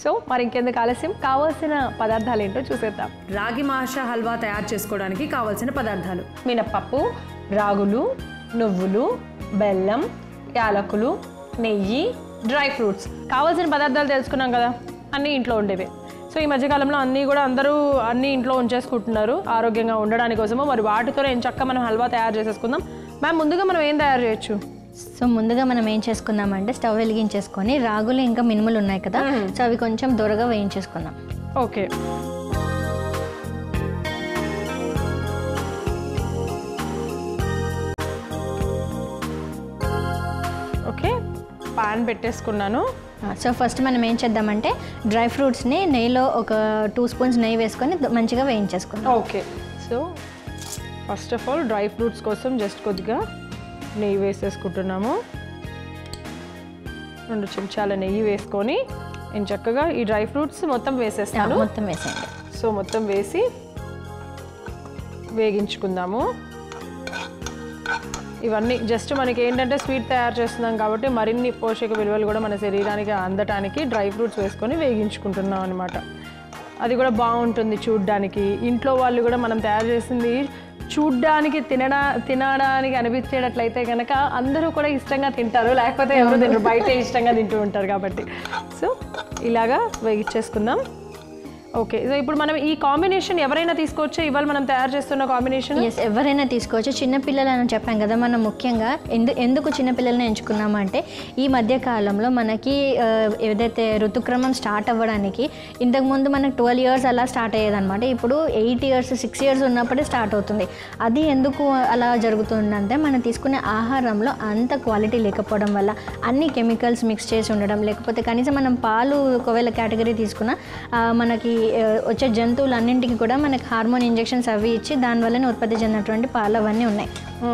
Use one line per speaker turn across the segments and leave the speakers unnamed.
So మరి ఇంకెందుకు ఆలస్యం, కావాల్సిన పదార్థాలు ఏంటో చూసేద్దాం.
రాగి మాష హల్వా తయారు చేసుకోవడానికి కావాల్సిన పదార్థాలు:
మినప్పప్పు, రాగులు, నువ్వులు, బెల్లం, యాలకులు, నెయ్యి, డ్రై ఫ్రూట్స్. కావాల్సిన పదార్థాలు తెలుసుకున్నాం కదా, అన్నీ ఇంట్లో ఉండేవే. సో ఈ మధ్యకాలంలో అందరూ అన్నీ ఇంట్లో ఉంచేసుకుంటున్నారు ఆరోగ్యంగా ఉండడానికి కోసము. మరి వాటితో ఏం చక్కగా మనం హల్వా తయారు చేసేసుకుందాం. మ్యామ్, ముందుగా మనం ఏం తయారు చేయొచ్చు?
సో ముందుగా మనం ఏం చేసుకుందామంటే స్టవ్ వెలిగించేసుకొని రాగులు ఇంకా మినుములు ఉన్నాయి కదా, సో అవి కొంచెం దొరగా వేయించేసుకుందాం.
ఓకే. ఓకే, పాన్ పెట్టేసుకున్నాను.
సో ఫస్ట్ మనం ఏం చేద్దామంటే డ్రై ఫ్రూట్స్ని నెయ్యిలో ఒక 2 స్పూన్స్ నెయ్యి వేసుకొని మంచిగా వేయించేసుకుందాం.
Okay. So first of all dry fruits కోసం జస్ట్ కొద్దిగా నెయ్యి వేసేసుకుంటున్నాము. 2 చెంచాల నెయ్యి వేసుకొని నేను చక్కగా ఈ డ్రై ఫ్రూట్స్ మొత్తం వేసేస్తాను.
మొత్తం వేసేయండి.
సో మొత్తం వేసి వేగించుకుందాము. ఇవన్నీ జస్ట్ మనకి ఏంటంటే స్వీట్ తయారు చేస్తున్నాం కాబట్టి మరిన్ని పోషక విలువలు కూడా మన శరీరానికి అందటానికి డ్రై ఫ్రూట్స్ వేసుకొని వేగించుకుంటున్నాం అనమాట. అది కూడా బాగుంటుంది చూడ్డానికి. ఇంట్లో వాళ్ళు కూడా మనం తయారు చేసింది చూడ్డానికి తినడానికి అనిపించేటట్లయితే కనుక అందరూ కూడా ఇష్టంగా తింటారు, లేకపోతే ఎవరు తినరు, బయట ఇష్టంగా తింటూ ఉంటారు కాబట్టి. సో ఇలాగా వేగించేసుకుందాం. ఓకే. సో ఇప్పుడు మనం ఈ కాంబినేషన్ ఎవరైనా తీసుకోవచ్చు, ఇవాళ మనం తయారు చేస్తున్న కాంబినేషన్?
ఎస్, ఎవరైనా తీసుకోవచ్చు. చిన్నపిల్లలు అని చెప్పాం కదా, మనం ముఖ్యంగా ఎందుకు చిన్నపిల్లల్ని ఎంచుకున్నామంటే ఈ మధ్య కాలంలో మనకి ఏదైతే ఋతుక్రమం స్టార్ట్ అవ్వడానికి ఇంతకుముందు మనకు 12 years అలా స్టార్ట్ అయ్యేదన్నమాట. ఇప్పుడు 8 years 6 years ఉన్నప్పుడే స్టార్ట్ అవుతుంది. అది ఎందుకు అలా జరుగుతుందంటే మనం తీసుకునే ఆహారంలో అంత క్వాలిటీ లేకపోవడం వల్ల, అన్ని కెమికల్స్ మిక్స్ చేసి ఉండడం, లేకపోతే కనీసం మనం పాలు ఒకవేళ కేటగిరీ తీసుకున్నా మనకి వచ్చే జంతువులన్నింటికి కూడా మనకి హార్మోన్ ఇంజెక్షన్స్ అవి ఇచ్చి దానివల్లనే ఉత్పత్తి చెందినటువంటి పాలు అవన్నీ ఉన్నాయి,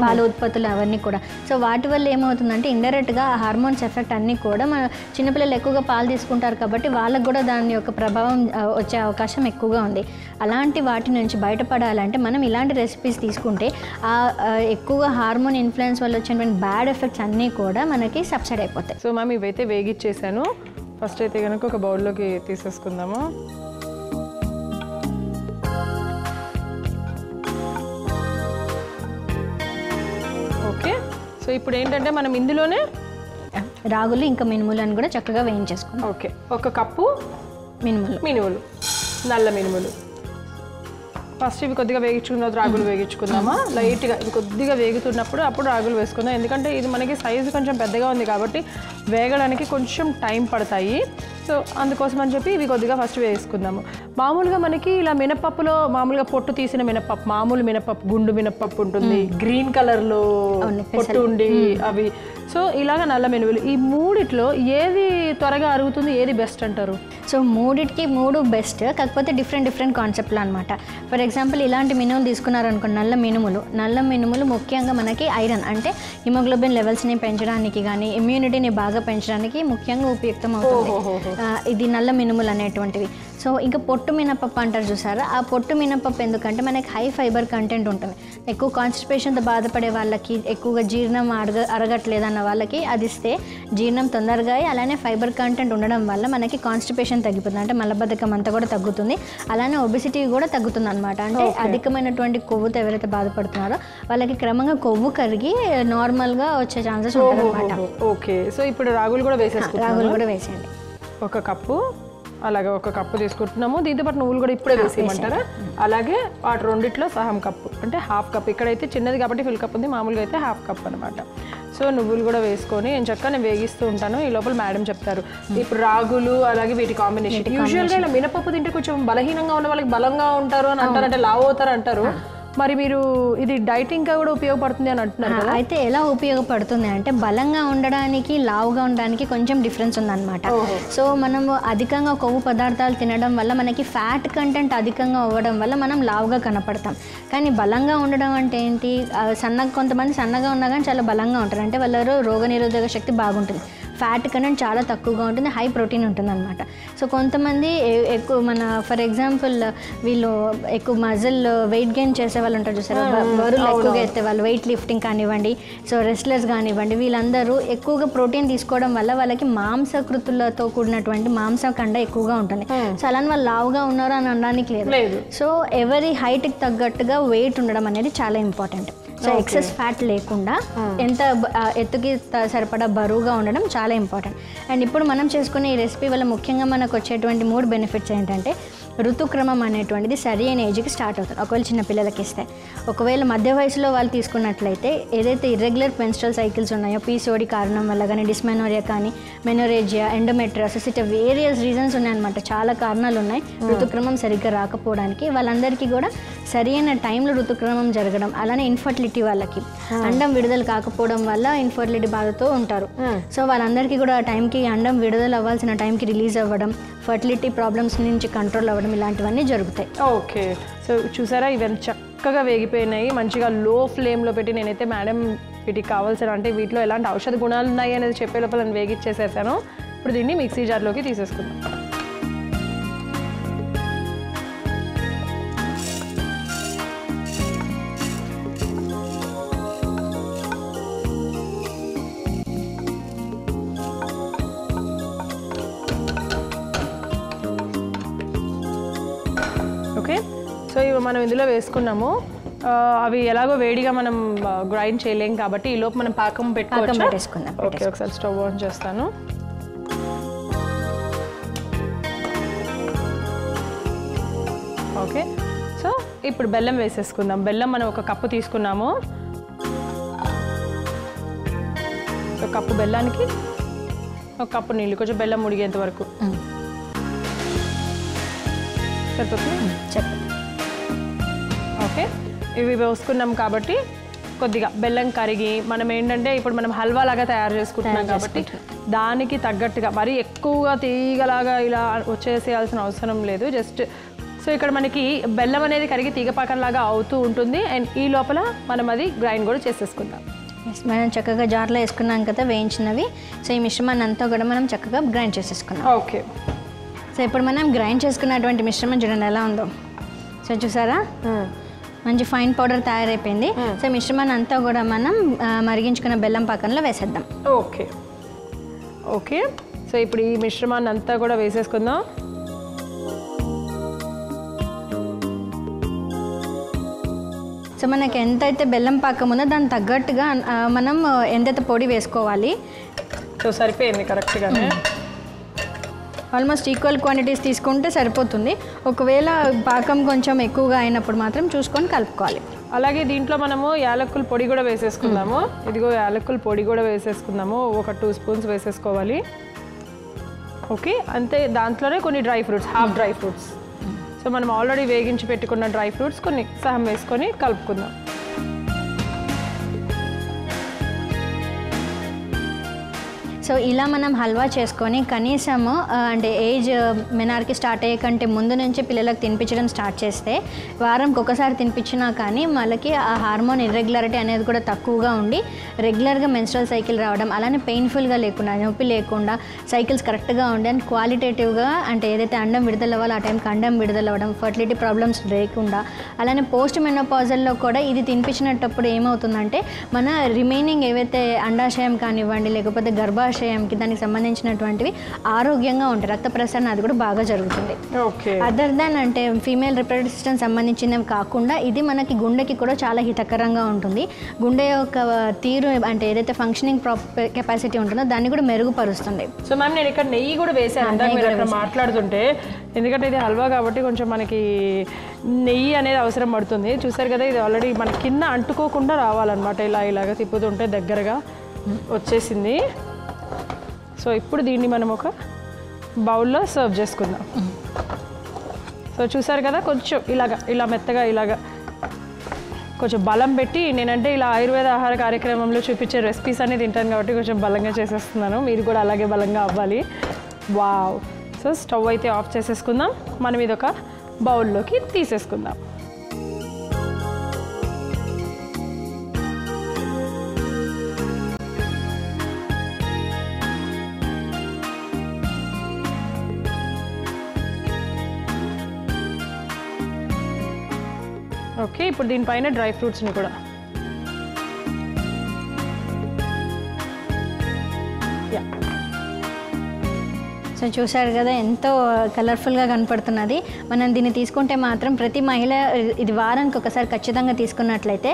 పాల ఉత్పత్తులు అవన్నీ కూడా. సో వాటి వల్ల ఏమవుతుందంటే ఇండైరెక్ట్గా ఆ హార్మోన్స్ ఎఫెక్ట్ అన్నీ కూడా మన చిన్నపిల్లలు ఎక్కువగా పాలు తీసుకుంటారు కాబట్టి వాళ్ళకు కూడా దాని యొక్క ప్రభావం వచ్చే అవకాశం ఎక్కువగా ఉంది. అలాంటి వాటి నుంచి బయటపడాలంటే మనం ఇలాంటి రెసిపీస్ తీసుకుంటే ఎక్కువగా హార్మోన్ ఇన్ఫ్లుయెన్స్ వల్ల వచ్చినటువంటి బ్యాడ్ ఎఫెక్ట్స్ అన్నీ కూడా మనకి సబ్సైడ్ అయిపోతాయి.
సో మ్యామ్, ఇవైతే వేగిచ్చేసాను. ఫస్ట్ అయితే కనుక ఒక బౌల్లోకి తీసేసుకుందాము. ఓకే. సో ఇప్పుడు ఏంటంటే మనం ఇందులోనే
రాగులు ఇంకా మినుములను కూడా చక్కగా వేయించేసుకుందాం.
ఓకే. 1 కప్పు మినుములు, నల్ల మినుములు. ఫస్ట్ ఇవి కొద్దిగా వేగించుకున్న రాగులు వేగించుకుందామా? లైట్గా ఇవి కొద్దిగా వేగుతున్నప్పుడు అప్పుడు రాగులు వేసుకుందాం. ఎందుకంటే ఇది మనకి సైజు కొంచెం పెద్దగా ఉంది కాబట్టి వేగడానికి కొంచెం టైం పడతాయి. సో అందుకోసం అని చెప్పి ఇవి కొద్దిగా ఫస్ట్ వేసుకుందాము. మామూలుగా మనకి ఇలా మినపప్పులో మామూలుగా పొట్టు తీసిన మినపప్పు, మామూలు మినపప్పు, గుండు మినపప్పు ఉంటుంది, గ్రీన్ కలర్లో పొట్టు ఉండి అవి. సో ఇలాగ నల్ల మినుములు, ఈ మూడిట్లో ఏది త్వరగా అరుగుతుంది, ఏది బెస్ట్ అంటారు?
సో మూడిటికి 3 బెస్ట్, కాకపోతే డిఫరెంట్ కాన్సెప్ట్లు అనమాట. ఫర్ ఎగ్జాంపుల్ ఇలాంటి మినుములు తీసుకున్నారనుకోండి, నల్ల మినుములు ముఖ్యంగా మనకి ఐరన్ అంటే హిమోగ్లోబిన్ లెవెల్స్ని పెంచడానికి కానీ ఇమ్యూనిటీని బాగా పెంచడానికి ముఖ్యంగా ఉపయుక్తం అవుతుంది ఇది నల్ల మినుములు అనేటువంటివి. సో ఇంకా పొట్టు మినపప్పు అంటారు చూసారా, ఆ పొట్టు మినపప్పు ఎందుకంటే మనకి హై ఫైబర్ కంటెంట్ ఉంటుంది. ఎక్కువ కాన్స్టిపేషన్తో బాధపడే వాళ్ళకి, ఎక్కువగా జీర్ణం అరగట్లేదన్న వాళ్ళకి అది ఇస్తే జీర్ణం తొందరగా అలానే ఫైబర్ కంటెంట్ ఉండడం వల్ల మనకి కాన్స్టిపేషన్ తగ్గిపోతుంది, అంటే మలబద్ధకం అంతా కూడా తగ్గుతుంది. అలానే ఒబిసిటీ కూడా తగ్గుతుంది అనమాట. అంటే అధికమైనటువంటి కొవ్వుతో ఎవరైతే బాధపడుతున్నారో వాళ్ళకి క్రమంగా కొవ్వు కరిగి నార్మల్గా వచ్చే ఛాన్సెస్ ఉంటుంది అనమాట.
ఓకే. సో ఇప్పుడు రాగులు కూడా
వేసేయండి.
1 కప్పు, అలాగే 1 కప్పు తీసుకుంటున్నాము. దీంతోపాటు నువ్వులు కూడా ఇప్పుడే వేసేయమంటారా? అలాగే వాటి రెండిట్లో సగం కప్పు అంటే ½ కప్. ఇక్కడైతే చిన్నది కాబట్టి ఫుల్ కప్ ఉంది, మామూలుగా అయితే ½ కప్ అనమాట. సో నువ్వులు కూడా వేసుకొని నేను వేగిస్తూ ఉంటాను. ఈ లోపల మేడం చెప్తారు ఇప్పుడు రాగులు అలాగే వీటి కాంబినేషన్. యూజువల్గా ఇలా మినపప్పు తింటే కొంచెం బలహీనంగా ఉన్న వాళ్ళకి బలంగా ఉంటారు అని అంటారు, అంటే లావు అవుతారు అంటారు. మరి మీరు ఇది డైటింగ్గా కూడా ఉపయోగపడుతుంది అని అంటున్నారు కదా?
అయితే ఎలా ఉపయోగపడుతుంది అంటే బలంగా ఉండడానికి లావుగా ఉండడానికి కొంచెం డిఫరెన్స్ ఉందన్నమాట. సో మనము అధికంగా కొవ్వు పదార్థాలు తినడం వల్ల మనకి ఫ్యాట్ కంటెంట్ అధికంగా అవ్వడం వల్ల మనం లావుగా కనపడతాం. కానీ బలంగా ఉండడం అంటే ఏంటి, కొంతమంది సన్నగా ఉన్నా కానీ చాలా బలంగా ఉంటారు, అంటే వాళ్ళ రోగనిరోధక శక్తి బాగుంటుంది. ఫ్యాట్ కంటెంట్ చాలా తక్కువగా ఉంటుంది, హై ప్రోటీన్ ఉంటుంది అనమాట. సో కొంతమంది ఎక్కువ మన ఫర్ ఎగ్జాంపుల్ వీళ్ళు ఎక్కువ మజిల్ వెయిట్ గెయిన్ చేసే వాళ్ళు ఉంటారు చూసారా, బరువులు ఎక్కువగా ఎత్తే వాళ్ళు, వెయిట్ లిఫ్టింగ్ కానివ్వండి, సో రెస్లర్స్ కానివ్వండి, వీళ్ళందరూ ఎక్కువగా ప్రోటీన్ తీసుకోవడం వల్ల వాళ్ళకి మాంసకృతులతో కూడినటువంటి మాంసఖండ ఎక్కువగా ఉంటుంది. సో అలానే వాళ్ళు లావుగా ఉన్నారు అని అనడానికి లేదు. సో ఎవరి హైట్కి తగ్గట్టుగా వెయిట్ ఉండడం అనేది చాలా ఇంపార్టెంట్. సో ఎక్సెస్ ఫ్యాట్ లేకుండా ఎంత ఎత్తుకి సరిపడా బరువుగా ఉండడం చాలా ఇంపార్టెంట్. అండ్ ఇప్పుడు మనం చేసుకునే ఈ రెసిపీ వల్ల ముఖ్యంగా మనకు వచ్చేటువంటి 3 బెనిఫిట్స్ ఏంటంటే ఋతుక్రమం అనేటువంటిది సరి అయిన ఏజ్కి స్టార్ట్ అవుతుంది ఒకవేళ చిన్న పిల్లలకి ఇస్తే. ఒకవేళ మధ్య వయసులో వాళ్ళు తీసుకున్నట్లయితే ఏదైతే ఇర్రెగ్యులర్ మెన్స్ట్రల్ సైకిల్స్ ఉన్నాయో పీసీఓడి కారణం వల్ల కానీ, డిస్మెనోరియా కానీ, మెనోరేజియా, ఎండోమెట్రియోసిస్, ఇట్లా వేరియస్ రీజన్స్ ఉన్నాయన్నమాట. చాలా కారణాలు ఉన్నాయి ఋతుక్రమం సరిగ్గా రాకపోవడానికి. వాళ్ళందరికీ కూడా సరి అయిన టైంలో ఋతుక్రమం జరగడం, అలానే ఇన్ఫర్టిలిటీ వాళ్ళకి అండం విడుదల కాకపోవడం వల్ల ఇన్ఫర్టిలిటీ బాధతో ఉంటారు. సో వాళ్ళందరికీ కూడా టైంకి అండం విడుదల అవ్వాల్సిన టైంకి రిలీజ్ అవ్వడం, ఫర్టిలిటీ ప్రాబ్లమ్స్ నుంచి కంట్రోల్ అవ్వడం, ఇలాంటివన్నీ జరుగుతాయి.
ఓకే, సో చూసారా ఇవన్నీ చక్కగా వేగిపోయినాయి. మంచిగా లో ఫ్లేమ్లో పెట్టి నేనైతే మేడం వీటికి కావాల్సిన అంటే వీటిలో ఎలాంటి ఔషధ గుణాలు ఉన్నాయి అనేది చెప్పే లోపల నేను వేగిచ్చేసేసాను. ఇప్పుడు దీన్ని మిక్సీ జార్లోకి తీసేసుకుందాం. ఓకే, సో ఇవి మనం ఇందులో వేసుకున్నాము. అవి ఎలాగో వేడిగా మనం గ్రైండ్ చేయలేం కాబట్టి ఈ లోపు మనం పాకం
పెట్టేసుకుందాం.
ఓకే, ఒకసారి స్టవ్ ఆన్ చేస్తాను. ఓకే, సో ఇప్పుడు బెల్లం వేసేసుకుందాం. బెల్లం మనం 1 కప్పు తీసుకున్నాము. ఒక కప్పు బెల్లానికి 1 కప్పు నీళ్ళు, కొంచెం బెల్లం ముడిగేంత వరకు సరిపోతుంది. ఓకే, ఇవి వేసుకున్నాం కాబట్టి కొద్దిగా బెల్లం కరిగి మనం ఏంటంటే ఇప్పుడు మనం హల్వా లాగా తయారు చేసుకుంటున్నాం కాబట్టి దానికి తగ్గట్టుగా మరి ఎక్కువగా తీగలాగా ఇలా వచ్చేసేయాల్సిన అవసరం లేదు. జస్ట్ సో ఇక్కడ మనకి బెల్లం అనేది కరిగి తీగపాకంలాగా అవుతూ ఉంటుంది. అండ్ ఈ లోపల మనం అది గ్రైండ్ కూడా చేసేసుకుందాం.
మనం చక్కగా జార్లో వేసుకున్నాం కదా వేయించినవి. సో ఈ మిశ్రమాన్ని అంతా కూడా మనం చక్కగా గ్రైండ్ చేసేసుకున్నాం.
ఓకే,
సో ఇప్పుడు మనం గ్రైండ్ చేసుకున్నటువంటి మిశ్రమం చూడండి ఎలా ఉందో. సో చూసారా మంచి ఫైన్ పౌడర్ తయారైపోయింది. సో మిశ్రమాన్ని అంతా కూడా మనం మరిగించుకున్న బెల్లం పాకంలో వేసేద్దాం.
ఓకే ఓకే, సో ఇప్పుడు ఈ మిశ్రమాన్ని అంతా కూడా వేసేసుకుందాం.
సో మనకి ఎంతైతే బెల్లం పాకం ఉందో దానికి తగ్గట్టుగా మనం ఎంతైతే పొడి వేసుకోవాలి.
సో సరిపోయింది కరెక్ట్గానే.
ఆల్మోస్ట్ ఈక్వల్ క్వాంటిటీస్ తీసుకుంటే సరిపోతుంది. ఒకవేళ పాకం కొంచెం ఎక్కువగా అయినప్పుడు మాత్రం చూసుకొని కలుపుకోవాలి.
అలాగే దీంట్లో మనము యాలక్కుల పొడి కూడా వేసేసుకుందాము. ఇదిగో యాలక్కుల పొడి కూడా వేసేసుకుందాము. ఒక 2 స్పూన్స్ వేసేసుకోవాలి. ఓకే, అంతే. దాంట్లోనే కొన్ని dry fruits, half dry fruits. So మనం ఆల్రెడీ వేగించి పెట్టుకున్న డ్రై ఫ్రూట్స్ కొన్ని సహం వేసుకొని కలుపుకుందాం.
సో ఇలా మనం హల్వా చేసుకొని కనీసము అంటే ఏజ్ మెనార్కి స్టార్ట్ అయ్యే కంటే ముందు నుంచి పిల్లలకు తినిపించడం స్టార్ట్ చేస్తే వారంకి ఒకసారి తినిపించినా కానీ వాళ్ళకి ఆ హార్మోన్ ఇర్రెగ్యులారిటీ అనేది కూడా తక్కువగా ఉండి రెగ్యులర్గా మెన్స్ట్రల్ సైకిల్ రావడం, అలానే పెయిన్ఫుల్గా లేకుండా, నొప్పి లేకుండా సైకిల్స్ కరెక్ట్గా ఉండి అండ్ క్వాలిటేటివ్గా అంటే ఏదైతే అండం విడుదల అవ్వాలో ఆ టైంకి అండం విడుదల అవ్వడం, ఫర్టిలిటీ ప్రాబ్లమ్స్ లేకుండా, అలానే పోస్ట్ మెనోపాజల్లో కూడా ఇది తినిపించినప్పుడు ఏమవుతుందంటే మన రిమైనింగ్ ఏవైతే అండాశయం కానివ్వండి లేకపోతే గర్భాశయంకి దానికి సంబంధించినటువంటివి ఆరోగ్యంగా ఉంటాయి, రక్త ప్రసరణ అది కూడా బాగా జరుగుతుంది. అదర్ దాన్ అంటే ఫీమేల్ రిప్రొడక్టివ్ సిస్టమ్ సంబంధించినవి కాకుండా ఇది మనకి గుండెకి కూడా చాలా హితకరంగా ఉంటుంది. గుండె యొక్క తీరు అంటే ఏదైతే ఫంక్షనింగ్ కెపాసిటీ ఉంటుందో దాన్ని కూడా మెరుగుపరుస్తుంది.
సో మ్యామ్ నేను ఇక్కడ నెయ్యి కూడా వేసాను మీరు అక్కడ మాట్లాడుతుంటే, ఎందుకంటే ఇది హల్వా కాబట్టి కొంచెం మనకి నెయ్యి అనేది అవసరం పడుతుంది. చూసారు కదా ఇది ఆల్రెడీ మన కింద అంటుకోకుండా రావాలన్నమాట. ఇలాగ తిప్పుతుంటే దగ్గరగా వచ్చేసింది. సో ఇప్పుడు దీన్ని మనం ఒక బౌల్లో సర్వ్ చేసుకుందాం. సో చూసారు కదా కొంచెం ఇలా మెత్తగా కొంచెం బలం పెట్టి, నేనంటే ఇలా ఆయుర్వేద ఆహార కార్యక్రమంలో చూపించే రెసిపీస్ అన్ని తింటాను కాబట్టి కొంచెం బలంగా చేసేస్తున్నాను. మీరు కూడా అలాగే బలంగా అవ్వాలి. వావ్. సో స్టవ్ అయితే ఆఫ్ చేసేసుకుందాం. మనం ఇది ఒక బౌల్లోకి తీసేసుకుందాం. ఓకే, ఇప్పుడు దీనిపైన డ్రై ఫ్రూట్స్ని కూడా
సో చూసారు కదా ఎంతో కలర్ఫుల్గా కనపడుతున్నది. మనం దీన్ని తీసుకుంటే మాత్రం ప్రతి మహిళ ఇది వారానికి ఒకసారి ఖచ్చితంగా తీసుకున్నట్లయితే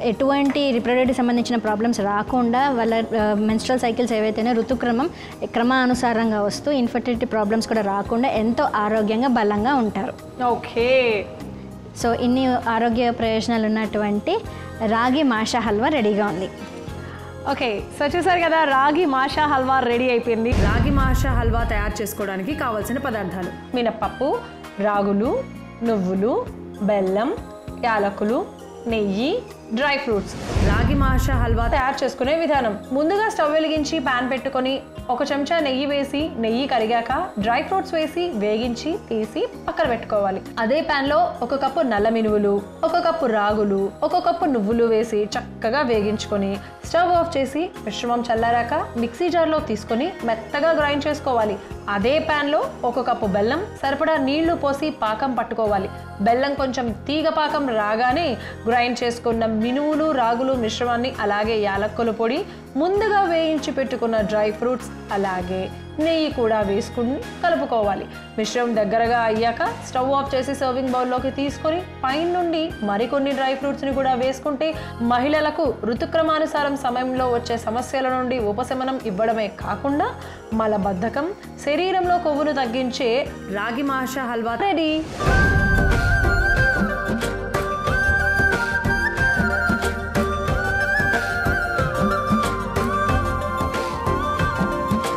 ఎటువంటి రిప్రొడక్టివ్ సంబంధించిన ప్రాబ్లమ్స్ రాకుండా వాళ్ళ మెన్స్ట్రల్ సైకిల్స్ ఏవైతేనే ఋతుక్రమం క్రమానుసారంగా వస్తూ ఇన్ఫర్టిలిటీ ప్రాబ్లమ్స్ కూడా రాకుండా ఎంతో ఆరోగ్యంగా బలంగా ఉంటారు.
ఓకే,
సో ఇన్ని ఆరోగ్య ప్రయోజనాలు ఉన్నటువంటి రాగి మాషా హల్వా రెడీగా ఉంది.
ఓకే, సో చూసారు కదా రాగి మాషా హల్వా రెడీ అయిపోయింది.
రాగి మాషా హల్వా తయారు చేసుకోవడానికి కావాల్సిన పదార్థాలు:
మినప్పప్పు, రాగులు, నువ్వులు, బెల్లం, యాలకులు, నెయ్యి, డ్రై ఫ్రూట్స్.
రాగి మాషా హల్వా
తయారు చేసుకునే విధానం: ముందుగా స్టవ్ వెలిగించి ప్యాన్ పెట్టుకొని 1 చెంచా నెయ్యి వేసి, నెయ్యి కరిగాక డ్రై ఫ్రూట్స్ వేసి వేగించి తీసి పక్కన పెట్టుకోవాలి. అదే ప్యాన్ లో 1 కప్పు నల్ల మినువులు, 1 కప్పు రాగులు, 1 కప్పు నువ్వులు వేసి చక్కగా వేగించుకొని స్టవ్ ఆఫ్ చేసి మిశ్రమం చల్లారాక మిక్సీ జార్లో తీసుకొని మెత్తగా గ్రైండ్ చేసుకోవాలి. అదే ప్యాన్ లో 1 కప్పు బెల్లం, సరిపడా నీళ్లు పోసి పాకం పట్టుకోవాలి. బెల్లం కొంచెం తీగ పాకం రాగానే గ్రైండ్ చేసుకున్న మినువులు, రాగులు మిశ్రమాన్ని, అలాగే యాలక్కుల పొడి, ముందుగా వేయించి పెట్టుకున్న డ్రై ఫ్రూట్స్, అలాగే నెయ్యి కూడా వేసుకుని కలుపుకోవాలి. మిశ్రమం దగ్గరగా అయ్యాక స్టవ్ ఆఫ్ చేసి సర్వింగ్ బౌల్లోకి తీసుకొని పైన నుండి మరికొన్ని డ్రై ఫ్రూట్స్ని కూడా వేసుకుంటే మహిళలకు ఋతుక్రమానుసారం సమయంలో వచ్చే సమస్యల నుండి ఉపశమనం ఇవ్వడమే కాకుండా మలబద్ధకం, శరీరంలో కొవ్వును తగ్గించే
రాగి మాషా హల్వా
రెడీ.